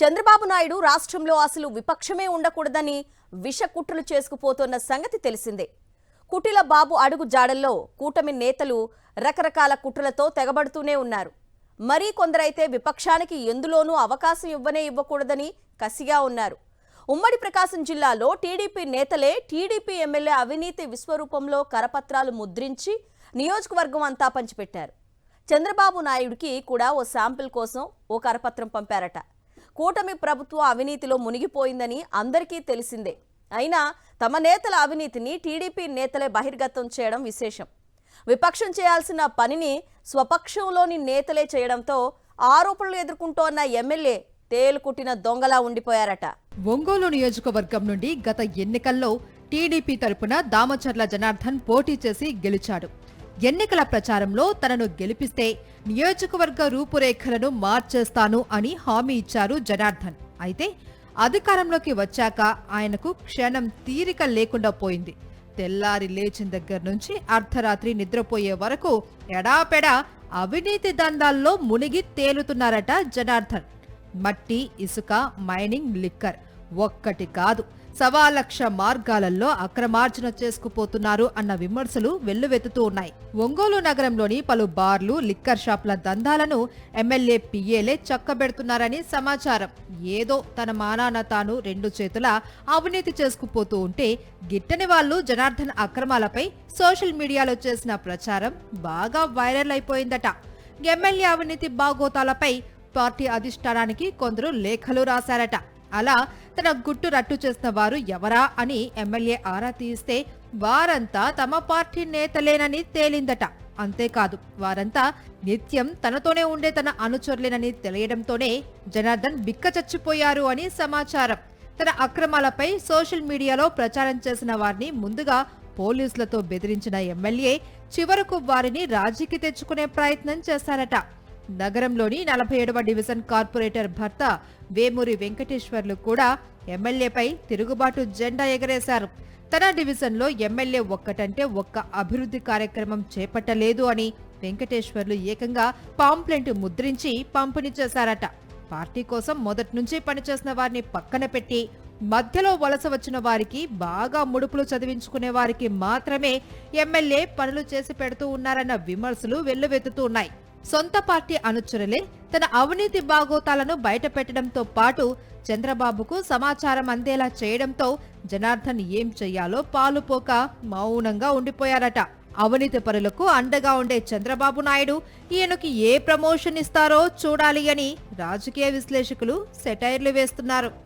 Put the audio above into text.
చంద్రబాబు నాయుడు రాష్ట్రంలో అసలు విపక్షమే ఉండకూడదని విషకుట్రలు చేసుకుపోతున్న సంగతి తెలిసిందే. కుటిల బాబు అడుగు జాడల్లో కూటమి నేతలు రకరకాల కుట్రలతో తెగబడుతూనే ఉన్నారు. మరీ కొందరైతే విపక్షానికి ఎందులోనూ అవకాశం ఇవ్వకూడదని కసిగా ఉన్నారు. ఉమ్మడి ప్రకాశం జిల్లాలో టీడీపీ నేతలే టీడీపీ ఎమ్మెల్యే అవినీతి విశ్వరూపంలో కరపత్రాలు ముద్రించి నియోజకవర్గం అంతా పంచిపెట్టారు. చంద్రబాబు నాయుడికి కూడా ఓ శాంపిల్ కోసం ఓ కరపత్రం పంపారట. కూటమి ప్రభుత్వం అవినీతిలో మునిగిపోయిందని అందరికీ తెలిసిందే. అయినా తమ నేతల అవినీతిని టీడీపీ నేతలే బహిర్గతం చేయడం విశేషం. విపక్షం చేయాల్సిన పనిని స్వపక్షంలోని నేతలే చేయడంతో ఆరోపణలు ఎదుర్కొంటోన్న ఎమ్మెల్యే తేలుకుట్టిన దొంగలా ఉండిపోయారట. ఒంగోలు నియోజకవర్గం నుండి గత ఎన్నికల్లో టీడీపీ తరపున దామచర్ల జనార్దన్ పోటీ చేసి గెలిచాడు. ఎన్నికల ప్రచారంలో తనను గెలిపిస్తే నియోజకవర్గ రూపురేఖలను మార్చేస్తాను అని హామీ ఇచ్చారు జనార్దన్. అయితే అధికారంలోకి వచ్చాక ఆయనకు క్షణం తీరిక లేకుండా పోయింది. తెల్లారి లేచిన దగ్గర నుంచి అర్ధరాత్రి నిద్రపోయే వరకు ఎడాపెడా అవినీతి దందాల్లో మునిగి తేలుతున్నారట జనార్దన్. మట్టి, ఇసుక, మైనింగ్, లిక్కర్ ఒక్కటి కాదు 1,00,000 మార్గాలలో అక్రమార్జన చేసుకుపోతున్నారు అన్న విమర్శలు వెల్లువెత్తుతూ ఉన్నాయి. ఒంగోలు నగరంలోని పలు బార్లు, లిక్కర్ షాపుల దందాలను ఎమ్మెల్యే పిఏలే చక్కబెడుతున్నారని సమాచారం. ఏదో తన మానాన తాను 2 చేతులా అవినీతి చేసుకుపోతూ ఉంటే గిట్టని వాళ్లు జనార్దన్ అక్రమాలపై సోషల్ మీడియాలో చేసిన ప్రచారం బాగా వైరల్ అయిపోయిందట. ఎమ్మెల్యే అవినీతి బాగోతాలపై పార్టీ అధిష్టానానికి కొందరు లేఖలు రాశారట. అలా తన గుట్టు రట్టు చేసిన వారు ఎవరా అని ఎమ్మెల్యే ఆరా తీస్తే వారంతా తమ పార్టీ నేతలేనని తేలిందట. అంతేకాదు, వారంతా నిత్యం తనతోనే ఉండే తన అనుచరులేనని తెలియడంతోనే జనార్దన్ బిక్కచచ్చిపోయారు అని సమాచారం. తన అక్రమాలపై సోషల్ మీడియాలో ప్రచారం చేసిన వారిని ముందుగా పోలీసులతో బెదిరించిన ఎమ్మెల్యే చివరకు వారిని రాజీకి తెచ్చుకునే ప్రయత్నం చేశారట. నగరంలోని 47వ డివిజన్ కార్పొరేటర్ భర్త వేమూరి వెంకటేశ్వర్లు కూడా ఎమ్మెల్యేపై తిరుగుబాటు జెండా ఎగరేశారు. తన డివిజన్లో ఎమ్మెల్యే ఒక్కటంటే ఒక్క అభివృద్ధి కార్యక్రమం చేపట్టలేదు అని వెంకటేశ్వర్లు ఏకంగా పాంప్లెంట్ ముద్రించి పంపిణీ చేశారట. పార్టీ కోసం మొదటి నుంచి పనిచేసిన వారిని పక్కన పెట్టి మధ్యలో వలస వచ్చిన వారికి, బాగా ముడుపులు చదివించుకునే వారికి మాత్రమే ఎమ్మెల్యే పనులు చేసి పెడుతూ ఉన్నారన్న విమర్శలు వెల్లువెత్తుతూ ఉన్నాయి. సొంత పార్టీ అనుచరులే తన అవినీతి బాగోతాలను బయటపెట్టడంతో పాటు చంద్రబాబుకు సమాచారం అందేలా చేయడంతో జనార్దన్ ఏం చెయ్యాలో పాలుపోక మౌనంగా ఉండిపోయారట. అవినీతి పరులకు అండగా ఉండే చంద్రబాబు నాయుడు ఈయనకి ఏ ప్రమోషన్ ఇస్తారో చూడాలి అని రాజకీయ విశ్లేషకులు సెటైర్లు వేస్తున్నారు.